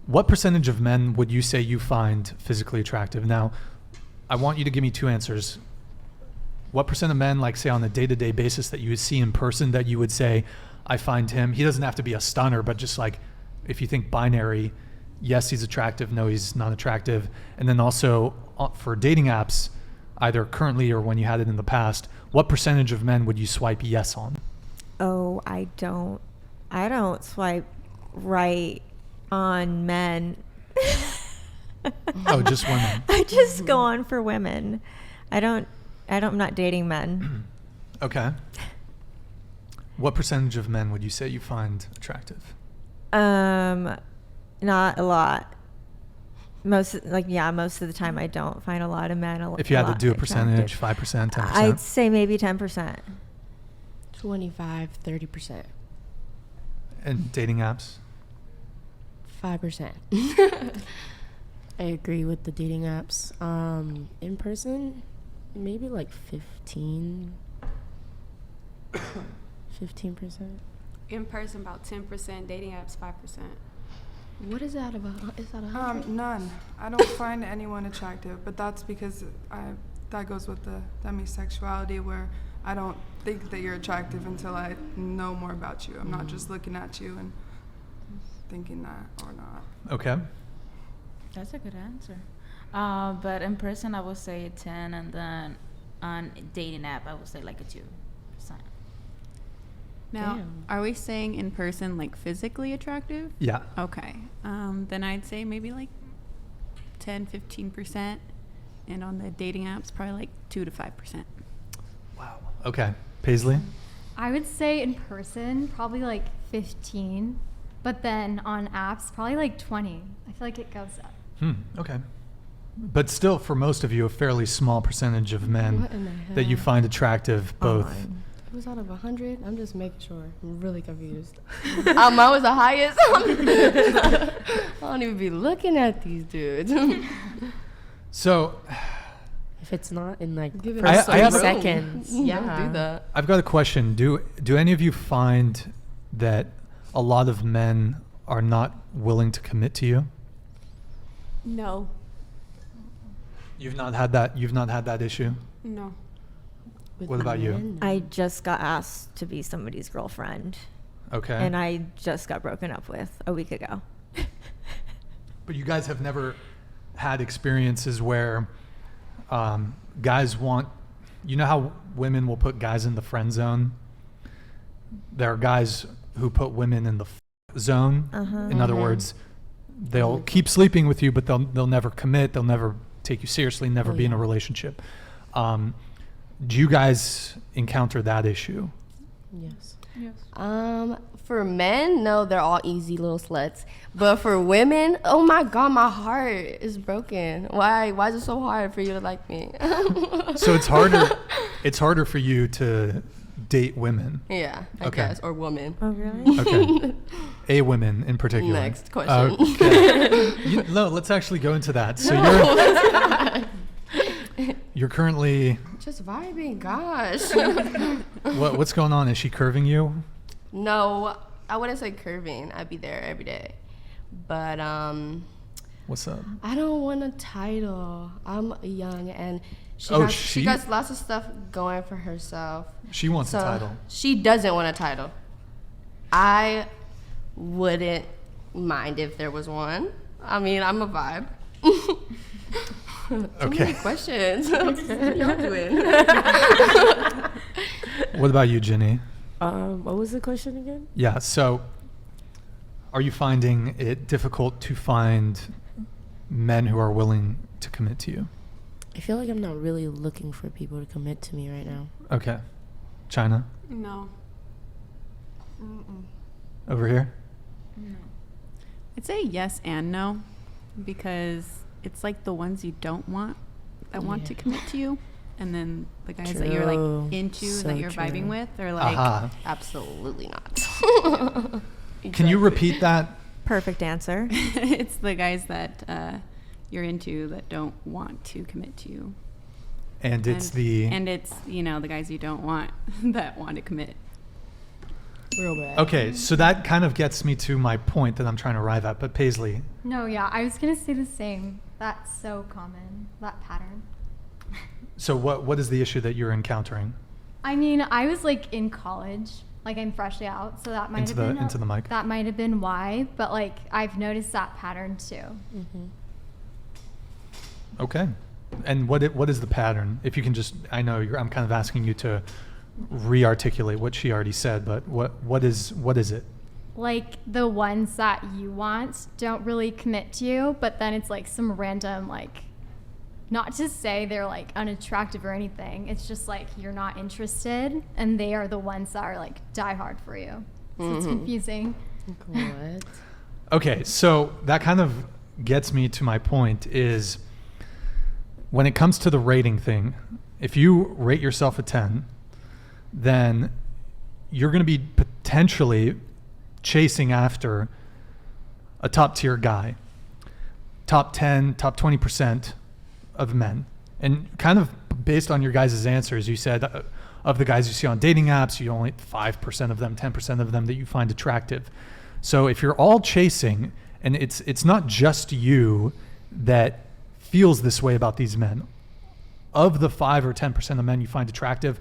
What percentage of men would you say you find physically attractive? Now, I want you to give me two answers. What percent of men, like say on a day-to-day basis that you would see in person that you would say, I find him, he doesn't have to be a stunner, but just like if you think binary, yes, he's attractive, no, he's not attractive. And then also for dating apps, either currently or when you had it in the past, what percentage of men would you swipe yes on? Oh, I don't swipe right on men. Oh, just women. I just go on for women. I'm not dating men. Okay. What percentage of men would you say you find attractive? Not a lot. Most of the time I don't find a lot of men. If you had to do a percentage, 5%, 10%? I'd say maybe 10%. 25-30%. And dating apps? 5%. I agree with the dating apps. In person, maybe like 15%. In person, about 10%. Dating apps, 5%. What is that about? Is that 100? None. I don't find anyone attractive, but that's because that goes with the demisexuality, where I don't think that you're attractive until I know more about you. I'm not just looking at you and thinking that or not. Okay. That's a good answer. But in person, I would say 10, and then on dating app, I would say like a 2%. Now, are we saying in person like physically attractive? Yeah. Okay. Then I'd say maybe like 10-15%, and on the dating apps probably like 2 to 5%. Wow. Okay. Paisley? I would say in person probably like 15, but then on apps probably like 20. I feel like it goes up. Okay. But still, for most of you, a fairly small percentage of men that you find attractive both. It was out of 100. I'm just making sure. I'm really confused. Mine was the highest. I don't even be looking at these dudes. So, if it's not in like I first have 30 seconds, Yeah. don't do that. I've got a question. Do any of you find that a lot of men are not willing to commit to you? No. You've not had that issue? No. With What about you? men, I just got asked to be somebody's girlfriend, Okay. and I just got broken up with a week ago. But you guys have never had experiences where guys want, you know how women will put guys in the friend zone? There are guys who put women in the zone. In other words, they'll keep sleeping with you, but they'll never commit. They'll never take you seriously, never be in a relationship. Do you guys encounter that issue? Yes. For men, no, they're all easy little sluts. But for women, oh my God, my heart is broken. Why is it so hard for you to like me? So it's harder. It's harder for you to date women. Yeah, I Okay. guess, or woman. Oh, really? Okay. A women in particular. Next question. Okay. No, let's actually go into that. So you're currently. Just vibing, gosh. What's going on? Is she curving you? No, I wouldn't say curving. I'd be there every day. But What's up? I don't want a title. I'm young, and she got lots of stuff going for herself. She wants a title. She doesn't want a title. I wouldn't mind if there was one. I mean, I'm a vibe. Too many questions. What y'all doing? What about you, Jenny? What was the question again? Yeah, so are you finding it difficult to find men who are willing to commit to you? I feel like I'm not really looking for people to commit to me right now. Okay. China? No. Over here? No. I'd say yes and no, because it's like the ones you don't want that want to commit to you, and then the guys that you're like into, that you're vibing with, are like absolutely not. Can you repeat that? Perfect answer. It's the guys that you're into that don't want to commit to you. And it's the guys you don't want that want to commit. Real bad. Okay, so that kind of gets me to my point that I'm trying to arrive at. But Paisley, No, yeah, I was gonna say the same. That's so common, that pattern. so what is the issue that you're encountering? I mean, I was like in college, like I'm freshly out, so that might have been Into the mic. that might have been why. But like I've noticed that pattern too. Okay, and what is the pattern? If you can just, I know I'm kind of asking you to re-articulate what she already said, but what is it? Like the ones that you want don't really commit to you, but then it's like some random like, not to say they're like unattractive or anything. It's just like you're not interested, and they are the ones that are like die hard for you. So it's confusing. What? Okay, so that kind of gets me to my point is when it comes to the rating thing, if you rate yourself a 10, then you're going to be potentially chasing after a top tier guy, top 10, top 20% of men. And kind of based on your guys' answers, you said of the guys you see on dating apps, you only 5% of them, 10% of them that you find attractive. So if you're all chasing, and it's not just you that feels this way about these men, of the 5 or 10% of men you find attractive,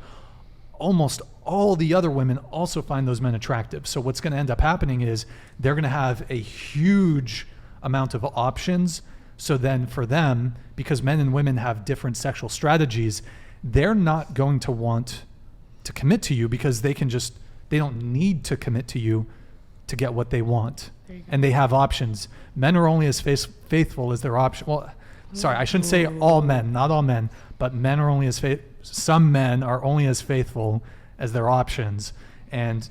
almost all the other women also find those men attractive. So what's going to end up happening is they're going to have a huge amount of options. So then for them, because men and women have different sexual strategies, they're not going to want to commit to you because they don't need to commit to you to get what they want. And they have options. Men are only as faithful as their option. Well, sorry, I shouldn't say all men, not all men, but men are only as some men are only as faithful as their options. And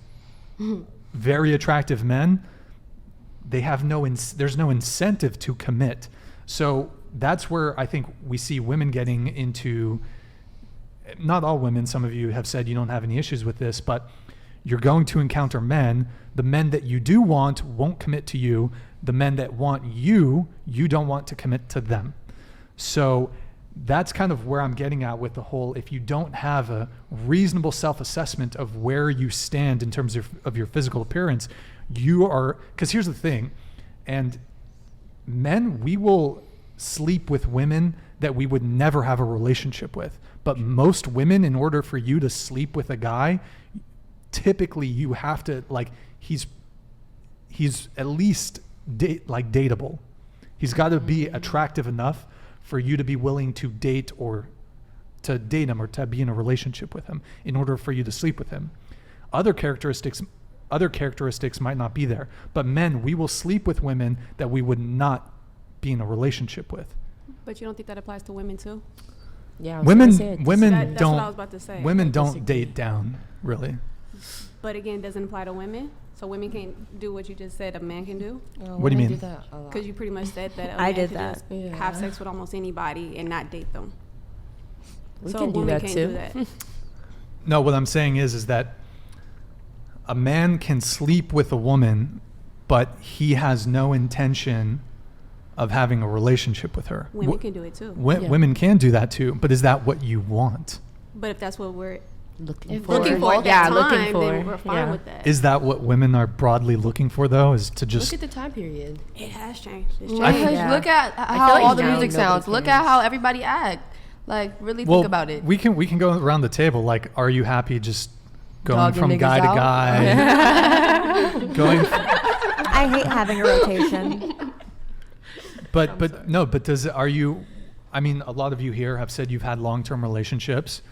very attractive men, they have there's no incentive to commit. So that's where I think we see women getting into, not all women, some of you have said you don't have any issues with this, but you're going to encounter men. The men that you do want won't commit to you. The men that want you don't want to commit to them. So that's kind of where I'm getting at with the whole, if you don't have a reasonable self-assessment of where you stand in terms of your physical appearance, you are, because here's the thing, and men, we will sleep with women that we would never have a relationship with. But most women, in order for you to sleep with a guy, typically you have to, like, he's at least dateable. He's got to be attractive enough for you to be willing to date him or to be in a relationship with him in order for you to sleep with him. Other characteristics might not be there, but men, we will sleep with women that we would not be in a relationship with. But you don't think that applies to women too? Yeah. Women That's what I was about to say. Women don't date down, really. But again, it doesn't apply to women. So women can't do what you just said a man can do. What do you mean? Because you pretty much said that a I man did can that. just Yeah. have sex with almost anybody and not date them. We so can do women that can't too. do that. No, what I'm saying is that a man can sleep with a woman, but he has no intention of having a relationship with her. Women can do it too. Yeah. Women can do that too, but is that what you want? But if that's what we're Looking looking for at Yeah, that looking time, for. then we're fine Yeah. with that. Is that what women are broadly looking for, though? Is to just Look at the time period. It has changed. It's I changed. feel- Yeah. Look at feel how like all the now music nobody sounds. Look at cares. how everybody act. Like, really well, think about it. we can go around the table. Like, are you happy just going Dogging from niggas guy to out? guy? going, I hate having a rotation. but are you? I mean, a lot of you here have said you've had long-term relationships.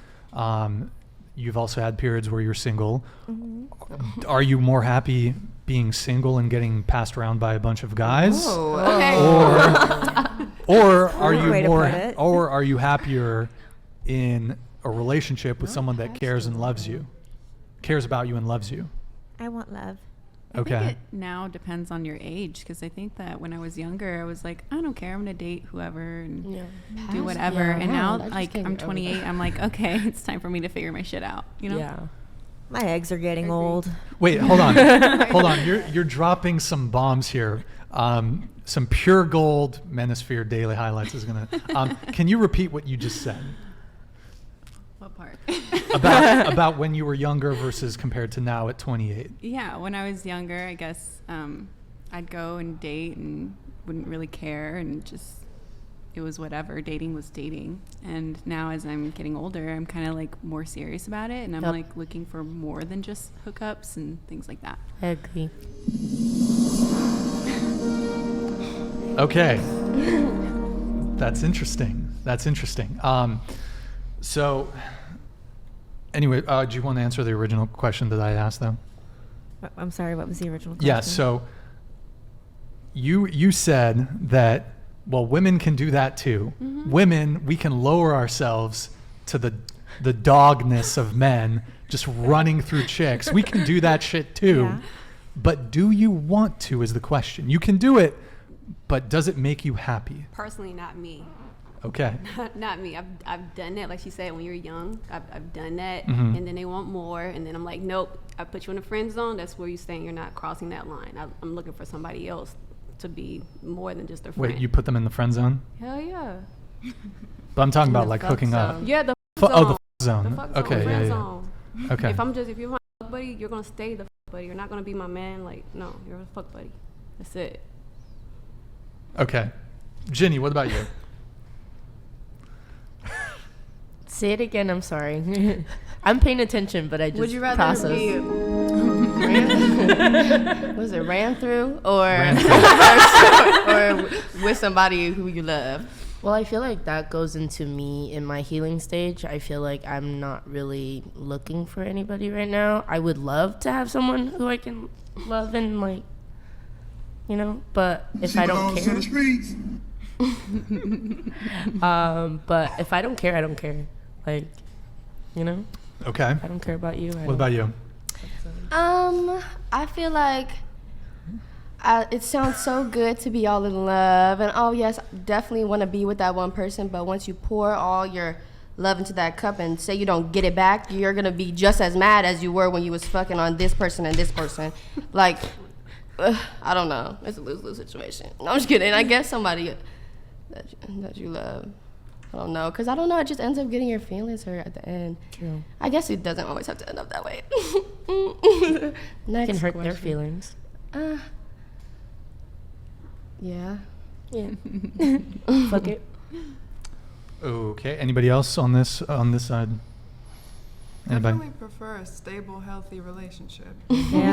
You've also had periods where you're single. Mm-hmm. Are you more happy being single and getting passed around by a bunch of guys? Oh, okay. Or are you Way to more, put it. or are you happier in a relationship with someone that cares and loves you, cares about you and loves you? I want love. I Okay. think it now depends on your age, because I think that when I was younger, I was like, I don't care, I'm gonna date whoever and Yeah. do whatever. Yeah, And I now, just like, can't I'm get over 28, that. I'm like, okay, it's time for me to figure my shit out. You know? Yeah. My eggs are getting old. Wait, hold on, hold on. You're dropping some bombs here. Some pure gold Manosphere Daily Highlights is gonna. Can you repeat what you just said? What ballpark. about when you were younger versus compared to now at 28. Yeah, when I was younger, I guess I'd go and date and wouldn't really care, and just it was whatever. Dating was dating. And now as I'm getting older, I'm kind of like more serious about it, and I'm like looking for more than just hookups and things like that. I agree. Okay. That's interesting. So anyway, do you want to answer the original question that I asked though? I'm sorry, what was the original question? Yeah, so you said that, well, women can do that too. Mm-hmm. Women, we can lower ourselves to the dogness of men, just running through chicks. We can do that shit too. Yeah. But do you want to is the question. You can do it, but does it make you happy? Personally, not me. Okay. Not me. I've done that. Like she said, when you're young, I've done that. Mhm. And then they want more. And then I'm like, nope, I put you in a friend zone. That's where you're saying you're not crossing that line. I'm looking for somebody else to be more than just a friend. Wait, you put them in the friend zone? Hell yeah. But I'm talking In about the like fuck hooking up. zone. Yeah, the Oh, the zone. zone. The fuck Okay, zone, friend yeah. zone. Okay. If you're my fuck buddy, you're gonna stay the fuck buddy. You're not gonna be my man. Like, no, you're a fuck buddy. That's it. Okay. Ginny, what about you? Say it again. I'm sorry. I'm paying attention, but I just Would you rather process. be Was it ran through or Ran or with somebody who you love? Well, I feel like that goes into me in my healing stage. I feel like I'm not really looking for anybody right now. I would love to have someone who I can love and like, you know, but if I don't care, but if I don't care, I don't care. Like, you know, Okay. I don't care about you. What about you? I feel like it sounds so good to be all in love, and oh yes, definitely want to be with that one person. But once you pour all your love into that cup and say you don't get it back, you're gonna be just as mad as you were when you was fucking on this person and this person. Like, I don't know. It's a lose-lose situation. No, I'm just kidding. I guess somebody that you love. I don't know, because I don't know. It just ends up getting your feelings hurt at the end. True. I guess it doesn't always have to end up that way. It Next can hurt their question. feelings. Yeah. Yeah. Fuck it. Okay. Anybody else on this side? Anybody? Definitely prefer a stable, healthy relationship. Yeah.